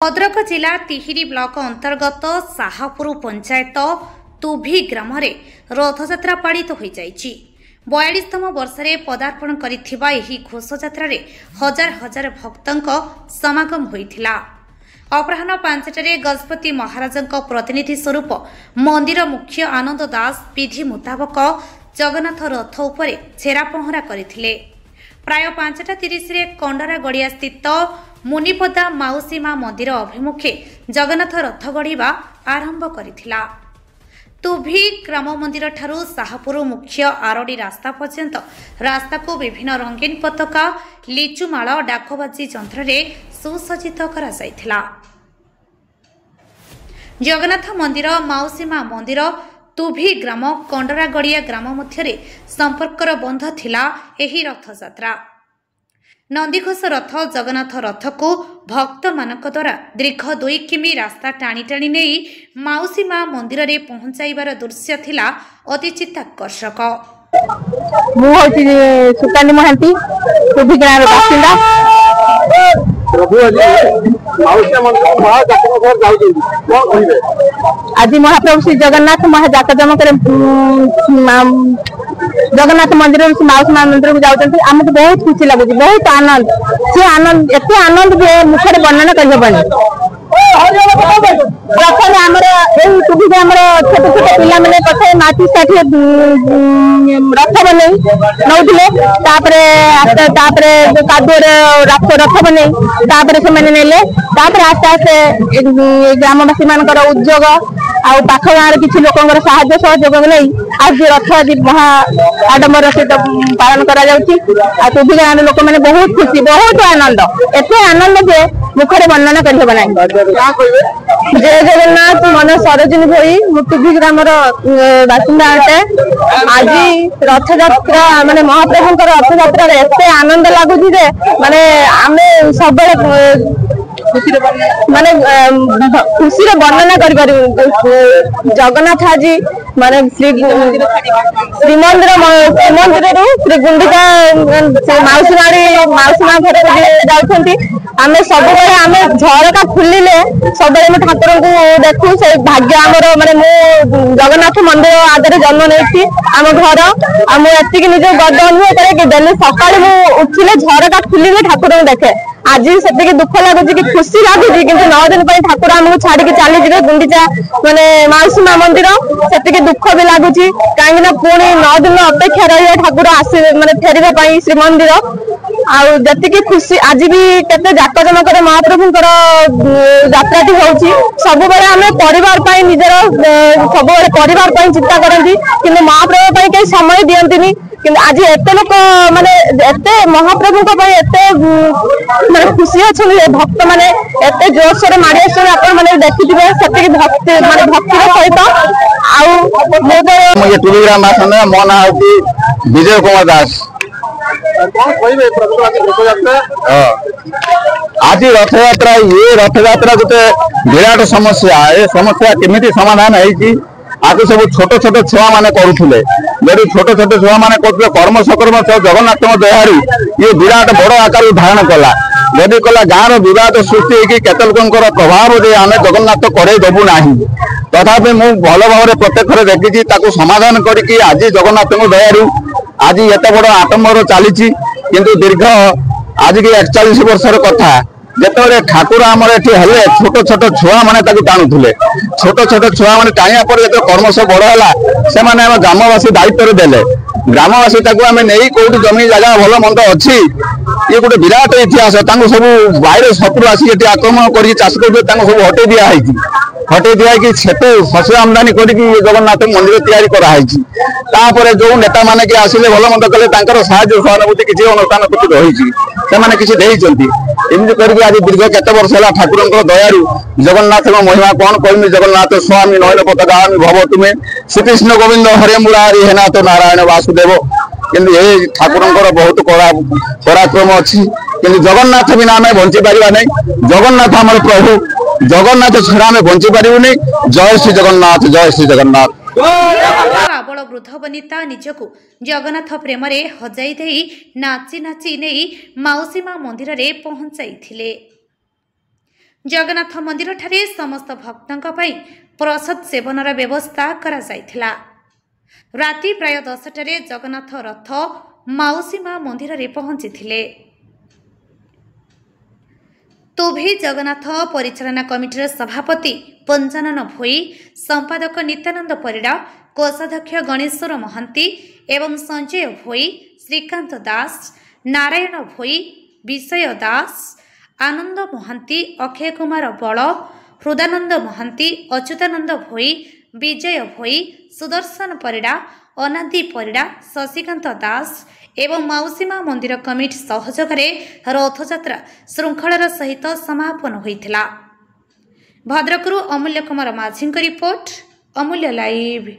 भद्रक जिला तिहिरी ब्लॉक अंतर्गत साहापुर पंचायत तुभी ग्राम रथयात्रा पालित हो जाइछि। 42तम वर्ष में पदार्पण करिथिबा एही घोषयात्रा रे हजार हजार भक्तों समागम होइथिला। अपराह्न 5टारे गजपति महाराजक प्रतिनिधि स्वरूप मंदिर मुख्य आनंद दास विधि मुताबक जगन्नाथ रथ उपरे छेरा पहरा करथिले। प्राय 5:30 कंडरा गड़िया स्थित मुनिपदा माउसी मां मंदिर अभिमुखे जगन्नाथ रथ गढ़िबा आरंभ करिथिला। तुभी ग्राम मंदिर ठारू साहापुर मुख्य आरडी रास्ता पर्यंत रास्ता को विभिन्न रंगीन पताका लिचुमाल डाकबाजी यंत्र रे सुसज्जित करा जायथिला। जगन्नाथ मंदिर माउसी मां मंदिर तुभी ग्राम कंडरा गड़िया ग्राम मध्य संपर्कर बंध थिला एही रथयात्रा। नंदीघोष रथ जगन्नाथ रथ को भक्त मानक द्वारा दीर्घ 2 किमी रास्ता टाणी टाणी नहीं माउसी मां मंदिर रे पहुंचाइबार दृश्य थिला अति चित्ताकर्षक। मु होती सुकानी महांती तुभी ग्राम बासिंदा। आज महाप्रभु श्री जगन्नाथ महाजाकजमक जगन्नाथ मंदिर माउसी मां मंदिर को जाउछन्ती। हमको बहुत खुशी लगुच, बहुत आनंद। से आनंद एते आनंद जे मुखरे वर्णन कर हेबनी। प्रथम हमर एही तुभी हमर छोट छोट पिला माने पछे माटी साथी रथ बनै नउथिले। तापरे तापरे कादोर रथ बनै तापरे से माने नेले। तापरे आस्ते आस्ते ग्रामवासी मानकर उद्योग आउ पाख गाँव किसी लोकर साहाय्य सहयोग नहीं आज रथ आज महा आडम्बर सहित पालन कर तुभी गाँव लोक मैंने बहुत खुशी, बहुत आनंद। एत आनंद जे मुखरे वर्णन कर जय जगन्नाथ मन सरोजिनी भई तुभी ग्राम बासिंदा अटे। आज रथयात्रा माने महाप्रभु रथयात्रा एत आनंद लगुच माने आम सब माने खुशी वर्णना कर जगन्नाथ आज माने श्रीमंदिर श्री गुंडिचा माउसी माँ घर जाती। आम सब आम झरका खुलिले सब ठाकुर को देखू से भाग्य आमर माने मु जगन्नाथ मंदिर आदि जन्म नहीं आम घर मुझे निज गद अनुभव करे कि डेली सकाल उठिले झरका खुलिले ठाकुर को देखे। आज से दुख लगुच कि खुशी लगुच कि 9 दिन ठाकुर आमको छाड़ी चली जाए गुंडीचा माने माउसी मां मंदिर से दुख भी लगुच कहीं पुणी 9 दिन अपेक्षा रही ठाकुर आसे माने फेरवा श्रीमंदिर आती खुशी। आज भी केते जाकजमक महाप्रभु यात्राटी होची सब आम परिवार निजर सब परिवार चिंता करती कि महाप्रभु कहीं समय दियंतिनी। आज एत लोक माने एत महाप्रभु एत खुशी अच्छा भक्त माने एत जोरसोर माड़ी आसने देखिए से भक्ति माने भक्तिर सहित मो ना विजय कुमार दास। आज रथयात्रा ये रथयात्रा गोटे विराट समस्या ए समस्या केमिति समाधान है आगे सब छोट छोट छुआ मैंने करुले जदि छोट छोट छुआ मैंने करुले कर्म सकर्म जगन्नाथ दयारू ये विराट बड़ आकार धारण कला जदि कला गाँव विवाद सृष्टि केते लोकर प्रभाव दे आम जगन्नाथ करे देबू ना। तथापि मु भल भाव प्रत्यक्ष देखी समाधान करके आज जगन्नाथ दयारू आज एत बड़ आडम्बर चली किंतु दीर्घ आज की 41 वर्षर कथा जिते ठाकुर आमर एटी हेले छोट छोट छुआ मैंने टाणुले छोट छोट छुआ मैंने टाणिया पर जो कर्मश बड़ है से ग्रामवासी दायित्व देले ग्रामवासी आम नहीं कौटी जमी जगह भल मंद अच्छी ये गोटे विराट इतिहास सब बाहर शत्रु आसिक आक्रमण कर चाष कर सब हटे दिखाई सेतु शस्य आमदानी करके जगन्नाथ मंदिर तैयारी कराई जो नेता मैंने कि आसिले भल मंद कले साहाय्य सहानुभूति किसी अनुष्ठान प्रति रही से किसी एमती करके आज दीर्घ केते वर्ष है ठाकुर दयारू जगन्नाथ महिमा कौन कहमी जगन्नाथ स्वामी नयन पताका भव तुम्हें श्रीकृष्ण गोविंद हरे मुरारी हे नाथ नारायण वासुदेव किंतु ये ठाकुर बहुत पराक्रम अच्छी किंतु जगन्नाथ बिना आम बंची पारा नहीं। जगन्नाथ आम प्रभु जगन्नाथ छड़ा आम बंची पारू नहीं। जय श्री जगन्नाथ जय श्री जगन्नाथ। आबल वृद्ध वनिता निजकू जगन्नाथ प्रेम हजाई दे नाची नाची नहीं माउसी मां मंदिर रे पहुंचाई। जगन्नाथ मंदिर ठारे समस्त भक्तों पई प्रसाद सेवनर व्यवस्था करा जायथिला। राति प्राय 10टारे जगन्नाथ रथ माउसी मां मंदिर रे पहुंची। तुभी जगन्नाथ परिचालना कमिटीर सभापति पंचानन भोई, संपादक नित्यानंद परिड़ा, कोषाध्यक्ष गणेश्वर महांती एवं संजय भोई, श्रीकांत दास, नारायण भोई, विषय दास, आनंद महांती, अक्षय कुमार बल, हृदानंद महांती, अच्युतानंद भोई, विजय भोई, सुदर्शन परिड़ा, अनादि परिड़ा, शशिकांत दास एवं माउसीमा मंदिर कमिटी सहयोग रथयात्रा श्रृंखलार सहित समापन होइथिला। भद्रकरू अमूल्य कुमार माझी रिपोर्ट, अमूल्य लाइव।